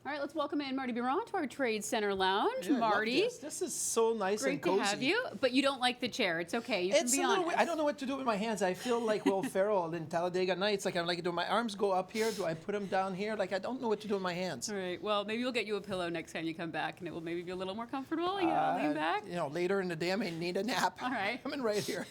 All right, let's welcome in Marty Biron to our TradeCentre Lounge. Yeah, Marty, this is so nice and cozy. great to have you, but you don't like the chair. It's okay. You can be honest. I don't know what to do with my hands. I feel like Will Ferrell in Talladega Nights. Like I'm like, do my arms go up here? Do I put them down here? Like I don't know what to do with my hands. All right. Well, maybe we'll get you a pillow next time you come back, and it will maybe be a little more comfortable. You know, lean back. You know, later in the day I may need a nap. All right. I'm in right here.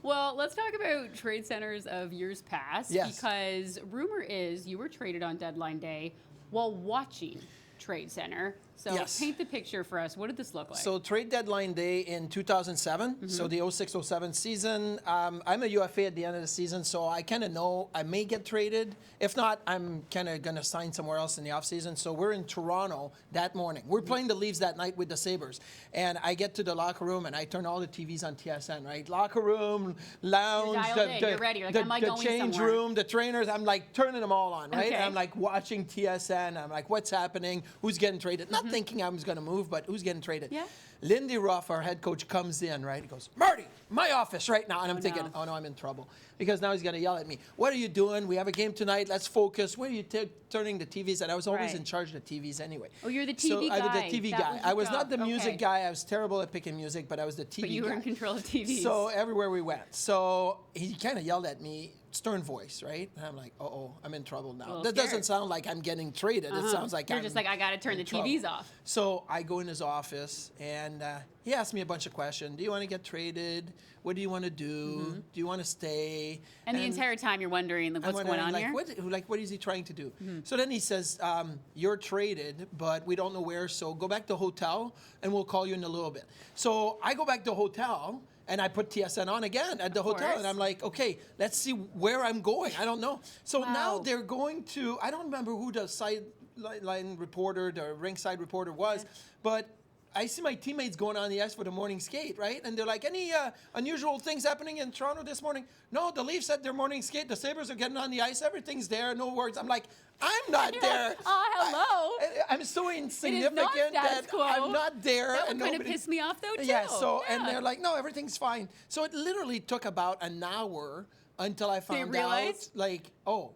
Well, let's talk about trade centers of years past. Yes. Because rumor is you were traded on deadline day while watching TradeCentre. So Yes. paint the picture for us. What did this look like? So trade deadline day in 2007, so the 06-07 season. I'm a UFA at the end of the season, so I kind of know I may get traded. If not, I'm kind of going to sign somewhere else in the offseason. So we're in Toronto that morning. We're playing the Leafs that night with the Sabres. And I get to the locker room, and I turn all the TVs on TSN, right? Locker room, lounge, You're ready. You're like, am I the going change somewhere? room, the trainers. I'm like turning them all on, right? Okay. And I'm like watching TSN. I'm like, what's happening? Who's getting traded? Not thinking I was going to move, but who's getting traded? Yeah. Lindy Ruff, our head coach, comes in, right? He goes, Marty, my office right now. And I'm thinking, no. oh no, I'm in trouble. Because now he's going to yell at me. What are you doing? We have a game tonight. Let's focus. Where are you turning the TVs? And I was always Right. in charge of the TVs anyway. Oh, you're the So TV I was guy. the TV That guy. was I your was not job. the music Okay. guy. I was terrible at picking music, but I was the TV But you guy. were in control of TVs. So everywhere we went. So he kind of yelled at me, stern voice, right? And I'm like, uh-oh, I'm in trouble now. Well, That scared. doesn't sound like I'm getting traded. It sounds like You're I'm just like, I got to turn the in trouble. TVs off. So I go in his office, and he asked me a bunch of questions. Do you want to get traded? What do you want to do? Do you want to stay? And the entire time you're wondering, like, I'm what's going on like, here? what is he trying to do? So then he says, you're traded, but we don't know where, so go back to the hotel, and we'll call you in a little bit. So I go back to the hotel, and I put TSN on again at the hotel, course. and I'm like, okay, let's see where I'm going. I don't know. So now Wow. they're going to, I don't remember who the sideline reporter, the ringside reporter was, but I see my teammates going on the ice for the morning skate, right? And they're like, any unusual things happening in Toronto this morning? No, the Leafs had their morning skate. The Sabres are getting on the ice. Everything's there. No words. I'm like, I'm not there. Hello. I'm so insignificant status that quo. I'm not there. That would and kind of nobody- piss me off, though, too. Yeah, so, and Yeah. they're like, no, everything's fine. So it literally took about an hour until I found out, realize? like, oh,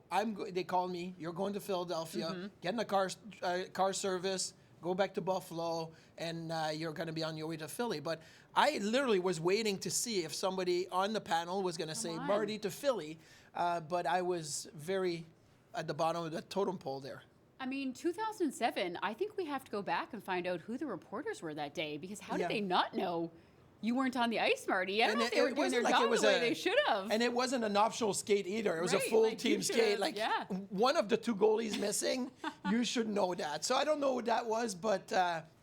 they called me, you're going to Philadelphia, get in a car service, go back to Buffalo, and you're going to be on your way to Philly. But I literally was waiting to see if somebody on the panel was going to say on. Marty to Philly, but I was very at the bottom of the totem pole there. I mean, 2007, I think we have to go back and find out who the reporters were that day, because how Yeah. did they not know you weren't on the ice, Marty? I don't know if they were doing their wasn't job the way they should have. And it wasn't an optional skate either. It was a Right, full like, you team should skate. have- Like yeah. one of the two goalies missing, you should know that. So I don't know what that was, but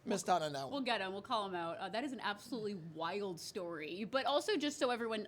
missed out on that We'll one. get him. We'll call him out. That is an absolutely wild story. But also, just so everyone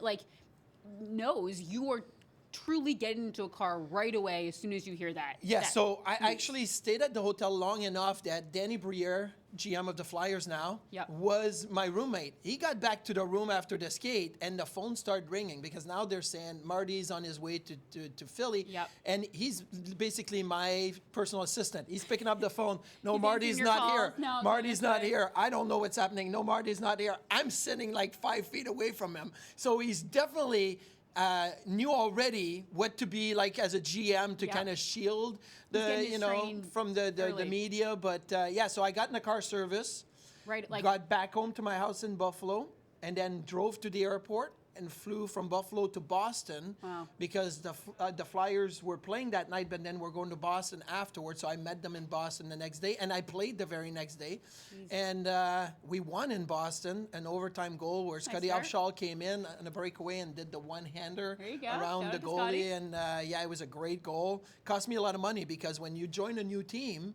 knows, you are truly getting into a car right away as soon as you hear that. Yeah, that so I news. actually stayed at the hotel long enough that Danny Briere, GM of the Flyers now, Yep. was my roommate. He got back to the room after the skate, and the phone started ringing because now they're saying Marty's on his way to Philly, Yep. and he's basically my personal assistant. He's picking up the phone. No, He's Marty's answering your not here. calls. No, Marty's that's not right. here. I don't know what's happening. No, Marty's not here. I'm sitting like 5 feet away from him. So he's definitely knew already what to be like as a GM to Yeah. kind of shield getting his training from the early. media. But yeah, so I got in a car service, Right, got back home to my house in Buffalo, and then drove to the airport and flew from Buffalo to Boston. Wow. Because the Flyers were playing that night, but then we're going to Boston afterwards. So I met them in Boston the next day, and I played the very next day. And we won in Boston, an overtime goal where Scotty start. Upshall came in on a breakaway and did the one-hander There you go. around Shout the out to Scotty. goalie. And yeah, it was a great goal. Cost me a lot of money because when you join a new team,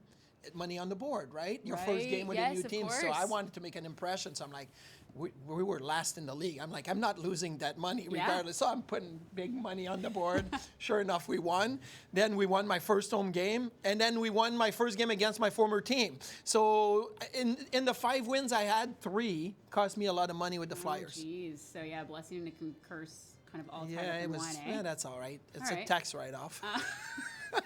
money on the board, right? Your first Right. game with Yes, a new of team. So course. I wanted to make an impression. So I'm like, we were last in the league. I'm like, I'm not losing that money Yeah. regardless. So I'm putting big money on the board. Sure enough, we won. Then we won my first home game. And then we won my first game against my former team. So in the 5 wins I had, 3 cost me a lot of money with the Flyers. Jeez. So, yeah, blessing and curse kind of all tied Yeah, up it in was. one, eh? Yeah, that's all right. It's All a right. tax write-off.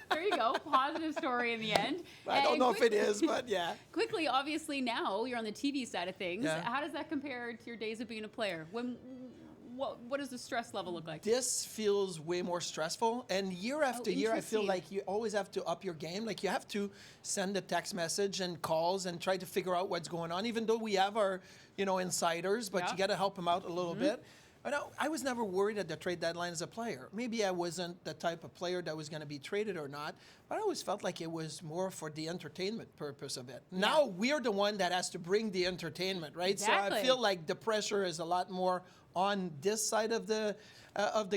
There you go. Positive story in the end. I don't And know if it is, but yeah. Quickly, obviously now you're on the TV side of things. Yeah. How does that compare to your days of being a player? what does the stress level look like? This feels way more stressful, and year after year, I feel interesting. like you always have to up your game. Like you have to send a text message and calls and try to figure out what's going on. Even though we have our, insiders, but you got to help them out a little bit. I was never worried at the trade deadline as a player. Maybe I wasn't the type of player that was going to be traded or not, but I always felt like it was more for the entertainment purpose of it. Now we're the one that has to bring the entertainment, right? Exactly. So I feel like the pressure is a lot more on this side of the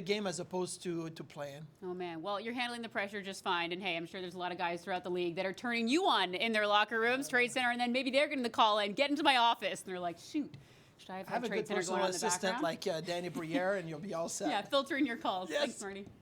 game as opposed to playing. Oh man, well you're handling the pressure just fine, and hey, I'm sure there's a lot of guys throughout the league that are turning you on in their locker rooms, TradeCentre, and then maybe they're getting the call in, get into my office, and they're like, shoot. Should I have Have a good TradeCentre going personal on in the assistant background? like Danny Briere, and you'll be all set. Yeah, filtering your calls. Yes. Thanks, Marty.